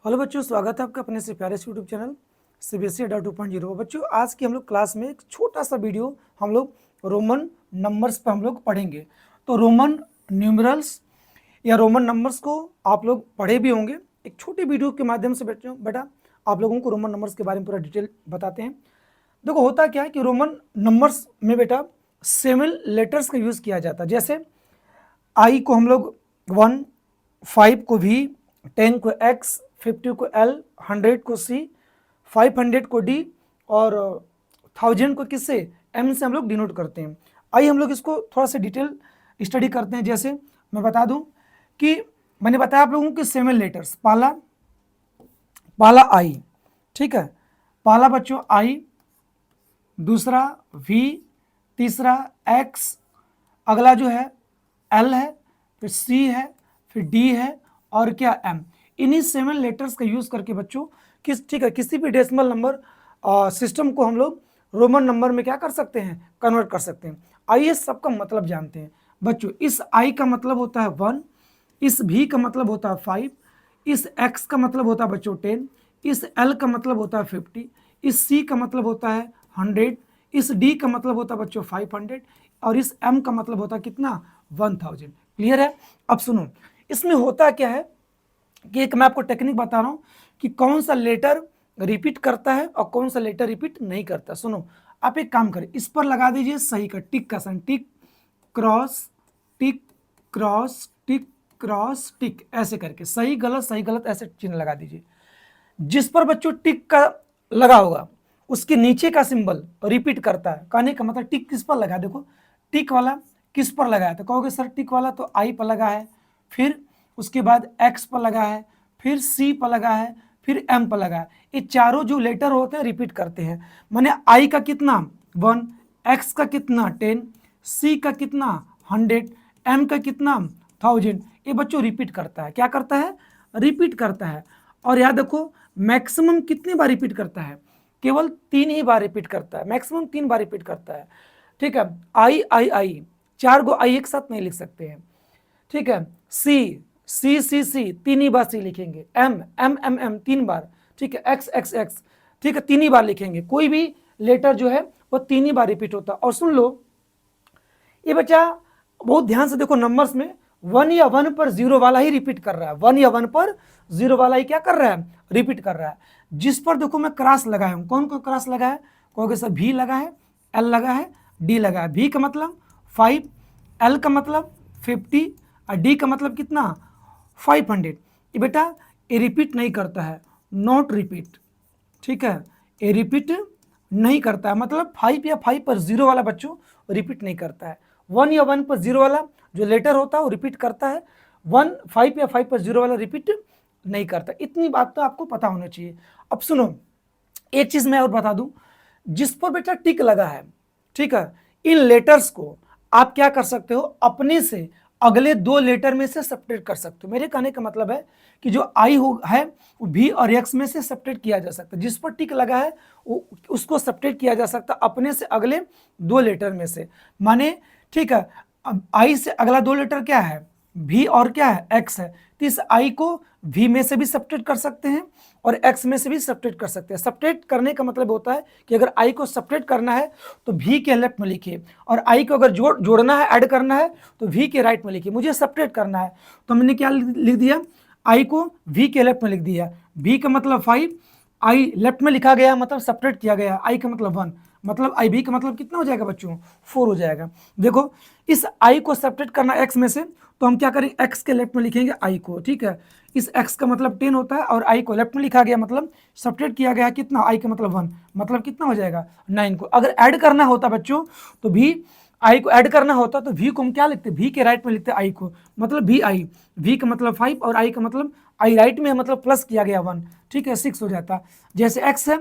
Hello बच्चों, स्वागत है आपका अपने से प्यारे यूट्यूब चैनल CBSE अड्डा 2.0। बच्चों, आज की हम लोग क्लास में एक छोटा सा वीडियो हम लोग रोमन नंबर्स पर हम लोग पढ़ेंगे। तो रोमन न्यूमरल्स या रोमन नंबर्स को आप लोग पढ़े भी होंगे। एक छोटी वीडियो के माध्यम से बच्चों बेटा आप लोगों को रोमन नंबर्स के बारे में पूरा डिटेल बताते हैं। देखो, होता क्या है कि रोमन नंबर्स में बेटा 7 लेटर्स का यूज़ किया जाता है। जैसे आई को हम लोग 1, 5 को V, 10 को X, 50 को L, 100 को C, 500 को D और 1000 को किससे M से हम लोग डिनोट करते हैं। आइए हम लोग इसको थोड़ा सा डिटेल स्टडी करते हैं। जैसे मैं बता दूं कि मैंने बताया आप लोगों के 7 लेटर्स, पहला I, ठीक है, पहला बच्चों I, दूसरा V, तीसरा X, अगला जो है L है, फिर C है, फिर D है और क्या M। इन्हीं 7 लेटर्स का यूज़ करके बच्चों ठीक है किसी भी डेसिमल नंबर सिस्टम को हम लोग रोमन नंबर में क्या कर सकते हैं, कन्वर्ट कर सकते हैं। आइए सबका मतलब जानते हैं बच्चों। इस I का मतलब होता है 1, इस V का मतलब होता है 5, इस X का मतलब होता है बच्चों 10, इस L का मतलब होता है 50, इस C का मतलब होता है 100, इस D का मतलब होता है बच्चों 500 और इस M का मतलब होता है कितना, 1000। क्लियर है। अब सुनो, इसमें होता क्या है कि एक मैं आपको टेक्निक बता रहा हूं कि कौन सा लेटर रिपीट करता है और कौन सा लेटर रिपीट नहीं करता। सुनो, आप एक काम करें, इस पर लगा दीजिए सही का टिक का sign, tick cross tick cross tick cross टिक, ऐसे करके सही गलत ऐसे चिन्ह लगा दीजिए। जिस पर बच्चों टिक का लगा होगा उसके नीचे का सिंबल रिपीट करता है। कहने का मतलब टिक किस पर लगा, देखो टिक वाला किस पर लगा है, तो कहोगे सर टिक वाला तो आई पर लगा है, फिर उसके बाद एक्स पर लगा है, फिर सी पर लगा है, फिर एम पर लगा है। ये चारों जो लेटर होते हैं रिपीट करते हैं। माने आई का कितना 1, एक्स का कितना 10, सी का कितना 100, एम का कितना 1000। ये बच्चों रिपीट करता है। क्या करता है, रिपीट करता है। और याद रखो मैक्सिमम कितनी बार रिपीट करता है, केवल 3 ही बार रिपीट करता है, मैक्सिमम 3 बार रिपीट करता है। ठीक है, आई आई आई, 4 गो आई एक साथ नहीं लिख सकते हैं। ठीक है, सी सी सी सी 3 ही बार सी लिखेंगे, एम एम एम एम 3 बार, ठीक है, एक्स एक्स एक्स, ठीक है 3 ही बार लिखेंगे। कोई भी लेटर जो है वो 3 ही बार रिपीट होता है। और सुन लो ये बच्चा बहुत ध्यान से देखो, नंबर्स में 1 या 1 पर 0 वाला ही रिपीट कर रहा है, 1 या 1 पर 0 वाला ही क्या कर रहा है, रिपीट कर रहा है। जिस पर देखो मैं क्रॉस लगाया हूं, कौन कौन क्रॉस लगा है, कहोगे सर V लगा है, L लगा है, D लगा है। V का मतलब 5, L का मतलब 50 और D का मतलब कितना 500। ये बेटा ये रिपीट नहीं करता है, नॉट रिपीट, ठीक है, ये रिपीट नहीं करता है। मतलब 5 या 5 पर 0 वाला बच्चों रिपीट नहीं करता है। 1 या 1 पर 0 वाला जो लेटर होता है वो रिपीट करता है, 5 या 5 पर 0 वाला रिपीट नहीं करता। इतनी बात तो आपको पता होना चाहिए। अब सुनो, एक चीज मैं और बता दूं, जिस पर बेटा टिक लगा है, ठीक है, इन लेटर्स को आप क्या कर सकते हो, अपने से अगले 2 लेटर में से सब्ट्रैक्ट कर सकते हो। मेरे कहने का मतलब है कि जो आई है वो V और X में से सब्ट्रैक्ट किया जा सकता है। जिस पर टिक लगा है वो उसको सब्ट्रैक्ट किया जा सकता है अपने से अगले 2 लेटर में से। माने ठीक है, अब आई से अगला 2 लेटर क्या है, V और क्या है X है, तो इस आई को V में से भी सब्ट्रैक्ट कर सकते हैं और X में से भी सब्ट्रैक्ट कर सकते हैं। सब्ट्रैक्ट करने का मतलब होता है कि अगर I को सब्ट्रैक्ट करना है तो V के लेफ्ट में लिखिए, और I को अगर जोड़ना है, ऐड करना है तो V के राइट में लिखिए। मुझे सब्ट्रैक्ट करना है तो मैंने क्या लिख दिया, I को V के लेफ्ट में लिख दिया। V का मतलब 5, I लेफ्ट में लिखा गया मतलब सब्ट्रैक्ट किया गया, I का मतलब 1, मतलब आई भी का मतलब कितना हो जाएगा बच्चों, 4 हो जाएगा। देखो इस आई को सब्ट्रैक्ट करना एक्स में से, तो हम क्या करेंगे, एक्स के लेफ्ट में लिखेंगे आई को, ठीक है। इस एक्स का मतलब 10 होता है और आई को लेफ्ट में लिखा गया मतलब सब्ट्रैक्ट किया गया कितना, आई का मतलब 1, मतलब कितना हो जाएगा 9 को। अगर ऐड करना होता बच्चों तो भी आई को ऐड करना होता तो वी को हम क्या लिखते, वी के राइट में लिखते आई को, मतलब वी आई, वी का मतलब 5 और आई का मतलब आई राइट में मतलब प्लस किया गया 1, ठीक है, 6 हो जाता। जैसे एक्स है,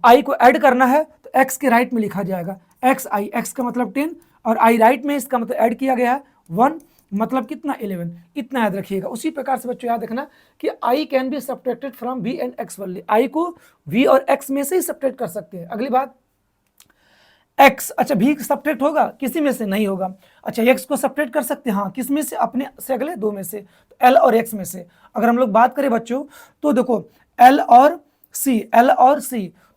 आई को ऐड करना है तो एक्स के राइट में लिखा जाएगा एक्स आई, एक्स का मतलब 10 और आई राइट में इसका मतलब ऐड किया गया है 1, मतलब कितना 11। इतना याद रखिएगा। उसी प्रकार से बच्चों याद रखना कि I can be subtracted from V and X only, I को वी और एक्स में से ही सब्ट्रैक्ट कर सकते हैं। अगली बात एक्स, अच्छा भी सब्ट्रैक्ट होगा, किसी में से नहीं होगा। अच्छा एक्स को सब्ट्रैक्ट कर सकते हैं, हाँ, किस में से, अपने से अगले 2 में से, तो एल और एक्स में से। अगर हम लोग बात करें बच्चों तो देखो L और C,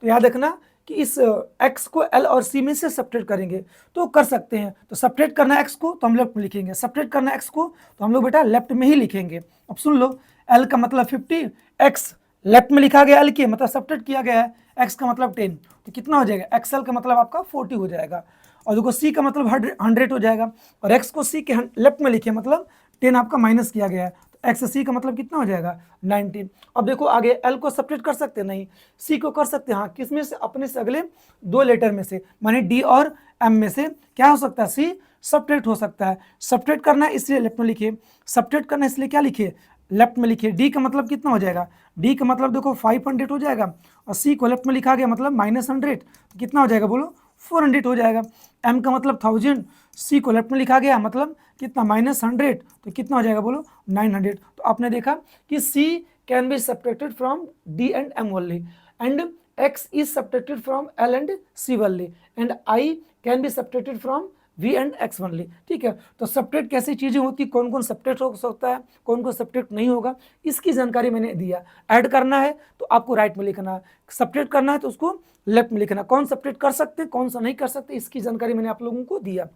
तो याद रखना कि इस x को L और C में से सब्ट्रैक्ट करेंगे तो कर सकते हैं। तो सब्ट्रैक्ट करना है x को तो हम लेफ्ट में लिखेंगे, सब्ट्रैक्ट करना है x को तो हम लोग बेटा लेफ्ट में ही लिखेंगे। अब सुन लो, L का मतलब 50, x लेफ्ट में लिखा गया L के मतलब सब्ट्रैक्ट किया गया है, x का मतलब 10, तो कितना हो जाएगा, XL का मतलब आपका 40 हो जाएगा। और देखो C का मतलब 100 हो जाएगा, और x को C के लेफ्ट में लिखे मतलब 10 आपका माइनस किया गया है, तो x से C का मतलब कितना हो जाएगा 19। अब देखो आगे L को सब्ट्रैक्ट कर सकते हैं, नहीं, C को कर सकते हैं, हाँ, किस में से, अपने से अगले दो लेटर में से, माने D और M में से क्या हो सकता है, C सब्ट्रैक्ट हो सकता है। सब्ट्रैक्ट करना है इसलिए लेफ्ट में लिखिए, सब्ट्रैक्ट करना है इसलिए क्या लिखिए, लेफ्ट में लिखिए। D का मतलब कितना हो जाएगा, D का मतलब देखो 500 हो जाएगा, और C को लेफ्ट में लिखा गया मतलब -100, तो कितना हो जाएगा बोलो 400 हो जाएगा। M का मतलब 1000, C को लेफ्ट में लिखा गया मतलब कितना -100, तो कितना हो जाएगा बोलो 900। तो आपने देखा कि C can be subtracted from D and M only, and X is subtracted from L and C only, and I can be subtracted from V and X only. ठीक है, तो सब्ट्रैक्ट कैसी चीजें होती, कौन कौन सब्ट्रैक्ट हो सकता है, कौन कौन सब्ट्रैक्ट नहीं होगा, इसकी जानकारी मैंने दिया। ऐड करना है तो आपको राइट में लिखना है, सब्ट्रैक्ट करना है तो उसको लेफ्ट में लिखना, कौन सब्ट्रैक्ट कर सकते हैं कौन सा नहीं कर सकते, इसकी जानकारी मैंने आप लोगों को दिया।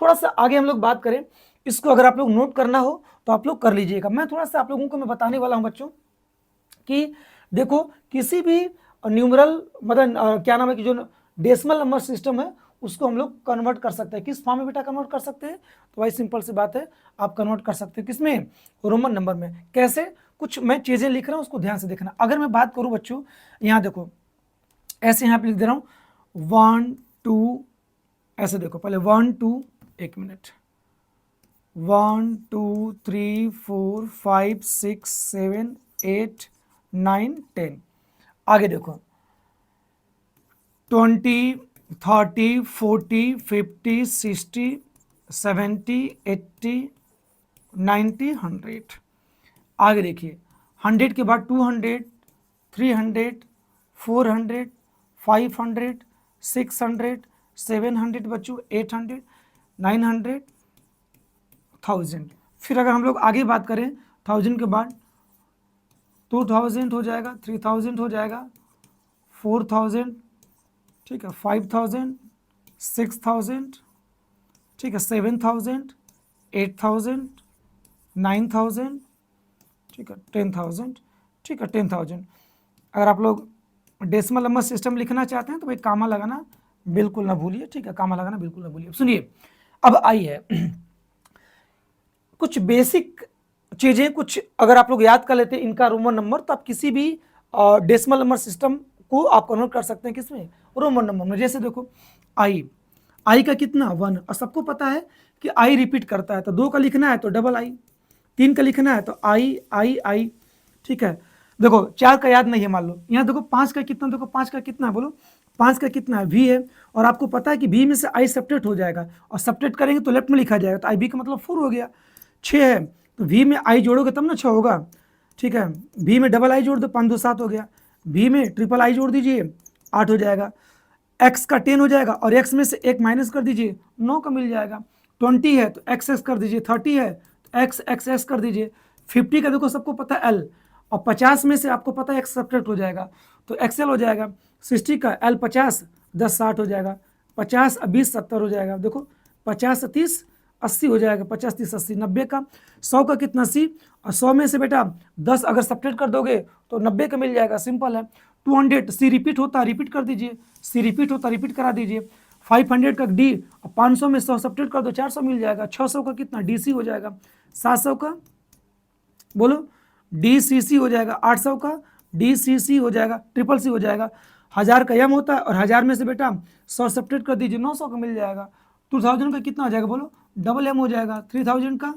थोड़ा सा आगे हम लोग बात करें, इसको अगर आप लोग नोट करना हो तो आप लोग कर लीजिएगा। मैं थोड़ा सा आप लोगों को मैं बताने वाला हूं बच्चों कि देखो किसी भी न्यूमरल मतलब क्या नाम है कि जो डेसिमल नंबर सिस्टम है उसको हम लोग कन्वर्ट कर सकते हैं, किस फॉर्म में बेटा कन्वर्ट कर सकते हैं, तो भाई सिंपल सी बात है, आप कन्वर्ट कर सकते हैं किसमें, रोमन नंबर में। कैसे, कुछ मैं चीजें लिख रहा हूं उसको ध्यान से देखना। अगर मैं बात करूं बच्चों, यहाँ देखो ऐसे यहाँ पे लिख दे रहा हूं 1 2, ऐसे देखो पहले 1 2, एक मिनट, 1 2 3 4 5 6 7 8 9 10, आगे देखो 20 30 40 50 60 70 80 90 100, आगे देखिए 100 के बाद 200 300 400 500 600 700 बच्चों 800 900 1000। फिर अगर हम लोग आगे बात करें 1000 के बाद 2000 हो जाएगा, 3000 हो जाएगा, 4000, ठीक है, 5000 6000, ठीक है, 7000 8000 9000, ठीक है, 10000, ठीक है, 10000। अगर आप लोग डेसिमल नंबर सिस्टम लिखना चाहते हैं तो भाई कामा लगाना बिल्कुल ना भूलिए, ठीक है, कामा लगाना बिल्कुल ना भूलिए। सुनिए अब आई है कुछ बेसिक चीजें, कुछ अगर आप लोग याद कर लेते हैं इनका रोमन नंबर तो आप किसी भी डेसिमल नंबर सिस्टम को आप कन्वर्ट कर सकते हैं किसमें, रोमन नंबर में। जैसे देखो आई का कितना 1, और सबको पता है कि आई रिपीट करता है, तो 2 का लिखना है तो डबल आई, 3 का लिखना है तो आई, ठीक है। देखो 4 का याद नहीं है मान लो, यहाँ देखो 5 का कितना, देखो 5 का कितना है बोलो, 5 का कितना है V है, और आपको पता है कि V में से आई सब्ट्रैक्ट हो जाएगा, और सब्ट्रैक्ट करेंगे तो लेफ्ट में लिखा जाएगा, तो आई बी का मतलब 4 हो गया। 6 है तो V में आई जोड़ोगे तब ना 6 होगा, ठीक है, V में डबल आई जोड़ दो 5 2 7 हो गया, V में ट्रिपल आई जोड़ दीजिए 8 हो जाएगा, X का 10 हो जाएगा, और X में से 1 माइनस कर दीजिए 9 का मिल जाएगा, 20 है तो XX कर दीजिए, 30 है तो XXS कर दीजिए, 50 का देखो सबको पता है L, और 50 में से आपको पता है X सब्ट्रैक्ट हो जाएगा तो XL हो जाएगा, 60 का L 50 10 60 हो जाएगा, 50 20 70 हो जाएगा, देखो 50 30 80 हो जाएगा, 50 30 80, 90 का 100 का कितना 80, और 100 में से बेटा 10 अगर सब्ट्रैक्ट कर दोगे तो 90 का मिल जाएगा, सिंपल है। 200 C रिपीट होता है रिपीट कर दीजिए, C रिपीट होता रिपीट करा दीजिए, 500 का D, 500 में 100 सब्ट्रैक्ट कर दो 400 मिल जाएगा, 600 का कितना DC हो जाएगा, 700 का बोलो DCC हो जाएगा, 800 का DCC हो जाएगा, ट्रिपल C हो जाएगा, 1000 का M होता है, और 1000 में से बेटा 100 सब्ट्रैक्ट कर दीजिए 900 का मिल जाएगा, 2000 का कितना हो जाएगा बोलो डबल M हो जाएगा, 3000 का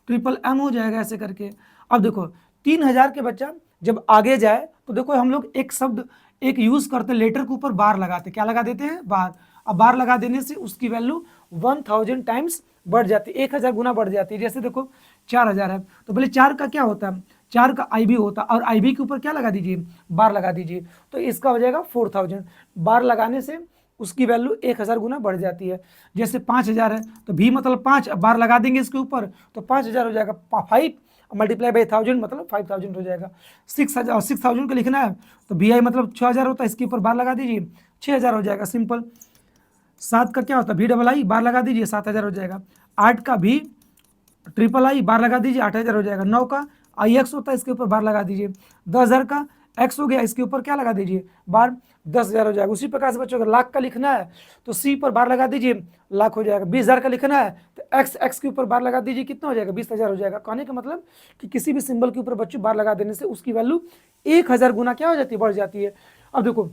ट्रिपल M हो जाएगा, ऐसे करके। अब देखो 3000 के बच्चा जब आगे जाए तो देखो हम लोग एक शब्द एक यूज करते, लेटर के ऊपर बार लगाते, क्या लगा देते हैं बार, अब बार लगा देने से उसकी वैल्यू 1000 टाइम्स बढ़ जाती है, 1000 गुना बढ़ जाती है। जैसे देखो 4000 है तो पहले 4 का क्या होता है, 4 का IB होता है, और IB के ऊपर क्या लगा दीजिए बार लगा दीजिए, तो इसका हो जाएगा 4000, बार लगाने से उसकी वैल्यू 1000 गुना बढ़ जाती है। जैसे 5000 है तो भी मतलब 5, बार लगा देंगे इसके ऊपर तो 5000 हो जाएगा, 5 मल्टीप्लाई बाई 1000 मतलब 5000 हो जाएगा। 6000 का लिखना है तो BI मतलब 6000 होता है, इसके ऊपर बार लगा दीजिए 6000 हो जाएगा सिंपल। 7 का क्या होता है VII बार लगा दीजिए 7000 हो जाएगा। 8 का VIII बार लगा दीजिए 8000 हो जाएगा। 9 का IX होता है, इसके ऊपर बार लगा दीजिए। 10,000 का X हो गया, इसके ऊपर क्या लगा दीजिए बार, 10,000 हो जाएगा। उसी प्रकार से बच्चों अगर लाख का लिखना है तो C पर बार लगा दीजिए, लाख हो जाएगा। 20,000 का लिखना है तो X के ऊपर बार लगा दीजिए, कितना हो जाएगा 20,000 हो जाएगा। कहने का मतलब कि किसी भी सिंबल के ऊपर बच्चों बार लगा देने से उसकी वैल्यू 1000 गुना क्या हो जाती है, बढ़ जाती है। अब देखो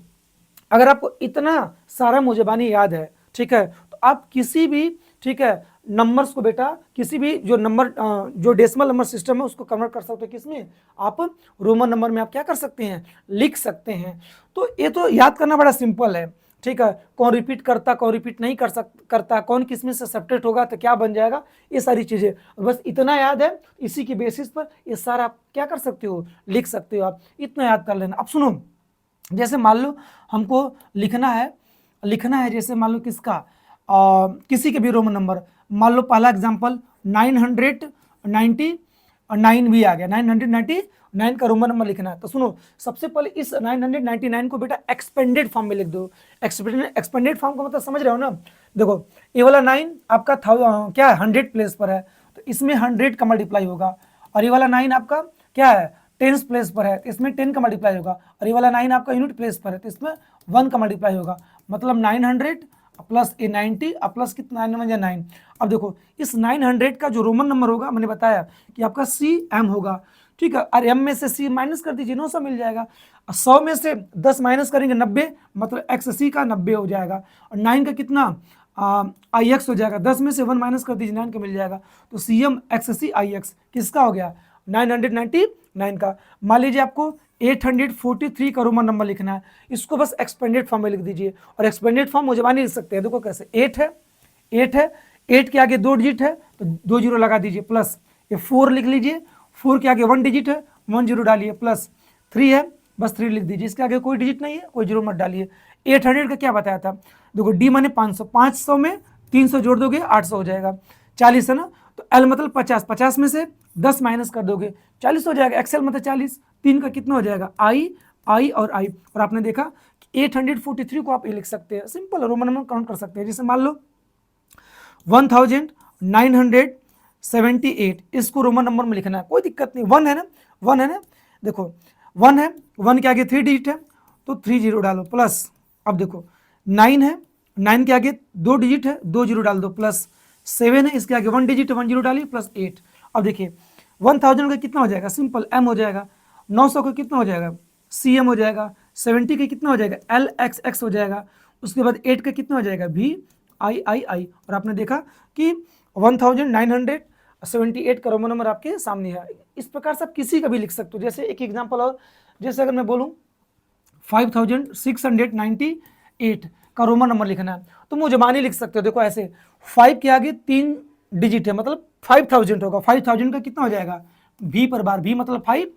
अगर आपको इतना सारा मुजबानी याद है, ठीक है, तो आप किसी भी, ठीक है, नंबर्स को बेटा किसी भी जो नंबर जो डेसिमल नंबर सिस्टम है उसको कन्वर्ट कर सकते हो किसमें, आप रोमन नंबर में आप क्या कर सकते हैं, लिख सकते हैं। तो ये तो याद करना बड़ा सिंपल है, ठीक है। कौन रिपीट करता, कौन रिपीट नहीं करता, कौन किस में से सब्ट्रैक्ट होगा तो क्या बन जाएगा, ये सारी चीज़ें बस इतना याद है। इसी के बेसिस पर ये सारा आप क्या कर सकते हो, लिख सकते हो। आप इतना याद कर लेना। अब सुनो, जैसे मान लो हमको लिखना है जैसे मान लो किसका किसी के भी रोमन नंबर, मान लो पहला एग्जांपल 999 भी आ गया, 999 का रोमन नंबर लिखना है। तो सुनो, सबसे पहले इस 999 को बेटा एक्सपेंडेड फॉर्म में लिख दो। एक्सपेंडेड फॉर्म का मतलब समझ रहे हो ना। देखो ये वाला 9 आपका क्या है 100 प्लेस पर है, तो इसमें 100 का मल्टीप्लाई होगा। और ये वाला 9 आपका क्या है 10 प्लेस पर है, तो इसमें 10 का मल्टीप्लाई होगा। और ये वाला 9 आपका यूनिट प्लेस पर है, तो इसमें 1 का मल्टीप्लाई होगा। मतलब 900 प्लस ए 90 प्लस कितना 9 अब देखो इस 900 का जो रोमन नंबर होगा, मैंने बताया कि आपका CM होगा, ठीक है। और M में से C माइनस कर दीजिए, 900 मिल जाएगा। 100 में से 10 माइनस करेंगे 90, मतलब XC का 90 हो जाएगा। और 9 का कितना IX हो जाएगा। 10 में से 1 माइनस कर दीजिए, 9 का मिल जाएगा। तो CM XC IX किसका हो गया 999 का। मान लीजिए आपको 843 का रोमन नंबर लिखना है, इसको बस एक्सपेंडेड फॉर्म में लिख दीजिए। और एक्सपेंडेड फॉर्म मुझबानी लिख सकते हैं, देखो कैसे 8 है 8 के आगे 2 डिजिट है तो 2 जीरो लगा दीजिए, प्लस ये 4 लिख लीजिए, 4 के आगे 1 डिजिट है 1 जीरो डालिए, प्लस 3 है बस 3 लिख दीजिए, इसके आगे कोई डिजिट नहीं है कोई जीरो मत डालिए। 800 का क्या बताया था, देखो D माने 500, 500 में 300 जोड़ दोगे 800 हो जाएगा। 40 है ना, तो L मतलब 50, 50 में से 10 माइनस कर दोगे 40 हो जाएगा। XL मतलब 40, 3 का कितना हो जाएगा I और I। और आपने देखा कि 843 को आप ये लिख सकते हैं, सिंपल रोमन नंबर काउंट कर सकते हैं। जैसे मान लो 1978, इसको रोमन नंबर में लिखना है, कोई दिक्कत नहीं। 1 है ना, 1 है ना, देखो 1 है, 1 के आगे 3 डिजिट है तो 3 जीरो डालो, प्लस अब देखो 9 है, 9 के आगे 2 डिजिट है 2 जीरो डाल दो, प्लस 7 है, इसके आगे 1 डिजिट है 1 जीरो डालिए, प्लस 8। अब देखिए 1000 का कितना हो जाएगा, सिंपल M हो जाएगा। 900 का कितना हो जाएगा CM हो जाएगा। 70 का कितना हो जाएगा LXX हो जाएगा। उसके बाद 8 का कितना हो जाएगा VII। और आपने देखा कि 1978 का रोमन नंबर आपके सामने है। इस प्रकार से आप किसी का भी लिख सकते हो। जैसे एक एग्जांपल और, जैसे अगर मैं बोलूँ 5698 का रोमन नंबर लिखना है तो मुझबानी लिख सकते हो। देखो ऐसे 5 के आगे 3 डिजिट है मतलब 5000 होगा। 5000 का कितना हो जाएगा V पर बार, V मतलब 5,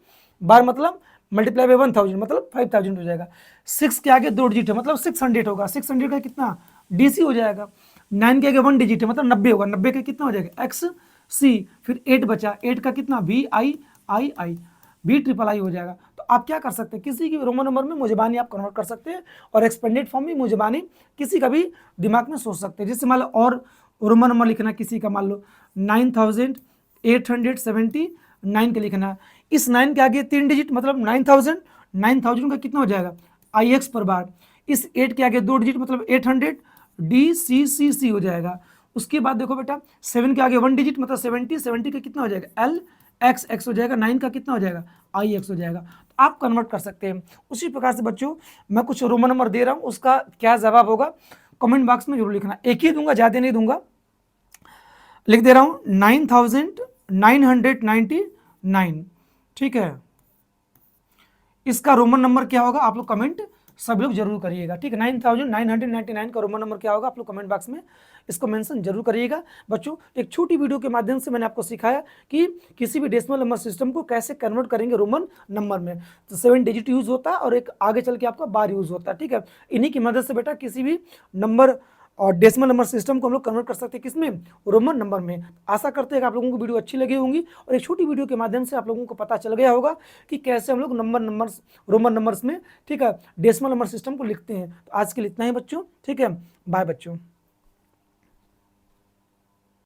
बार मतलब मल्टीप्लाई बाय 1000 मतलब 5000 हो जाएगा। 6 के आगे 2 डिजिट है मतलब 600 होगा। 600 का कितना DC हो जाएगा। 9 के आगे 1 डिजिट है मतलब 90 होगा। 90 का कितना हो जाएगा XC। फिर 8 बचा, 8 का कितना VIII VIII हो जाएगा। तो आप क्या कर सकते हैं, किसी की रोमन नंबर में मुझबानी आप कन्वर्ट कर सकते हैं और एक्सपेंडेड फॉर्म में मुझबानी किसी का भी दिमाग में सोच सकते हैं। जैसे मान लो और रोमन नंबर लिखना किसी का, मान लो 9879 का लिखना है। इस 9 के आगे 3 डिजिट मतलब 9000 का कितना हो जाएगा IX पर बार। इस 8 के आगे 2 डिजिट मतलब 800 DCCC हो जाएगा। उसके बाद देखो बेटा 7 के आगे 1 डिजिट मतलब 70 का कितना हो जाएगा LXX हो जाएगा। 9 का कितना हो जाएगा IX हो जाएगा। तो आप कन्वर्ट कर सकते हैं। उसी प्रकार से बच्चों मैं कुछ रोमन नंबर दे रहा हूँ, उसका क्या जवाब होगा कमेंट बॉक्स में जरूर लिखना। एक ही दूंगा, ज़्यादा नहीं दूंगा। लिख दे रहा हूँ 9999, ठीक है। इसका रोमन नंबर क्या होगा आप लोग कमेंट सब लोग जरूर करिएगा, ठीक है। 9999 का रोमन नंबर क्या होगा आप लोग कमेंट बॉक्स में इसको मेंशन जरूर करिएगा। बच्चों एक छोटी वीडियो के माध्यम से मैंने आपको सिखाया कि किसी भी डेसिमल नंबर सिस्टम को कैसे कन्वर्ट करेंगे रोमन नंबर में। तो 7 डिजिट यूज होता है और एक आगे चल के आपका बार यूज होता है, ठीक है। इन्हीं की मदद से बेटा किसी भी नंबर और डेसिमल नंबर सिस्टम को हम लोग कन्वर्ट कर सकते हैं किसमें, रोमन नंबर में। आशा करते हैं कि आप लोगों को वीडियो अच्छी लगी होंगी और एक छोटी वीडियो के माध्यम से आप लोगों को पता चल गया होगा कि कैसे हम लोग नंबर्स रोमन नंबर्स में, ठीक है, डेसिमल नंबर सिस्टम को लिखते हैं। तो आज के लिए इतना ही बच्चों, ठीक है, बाय बच्चों।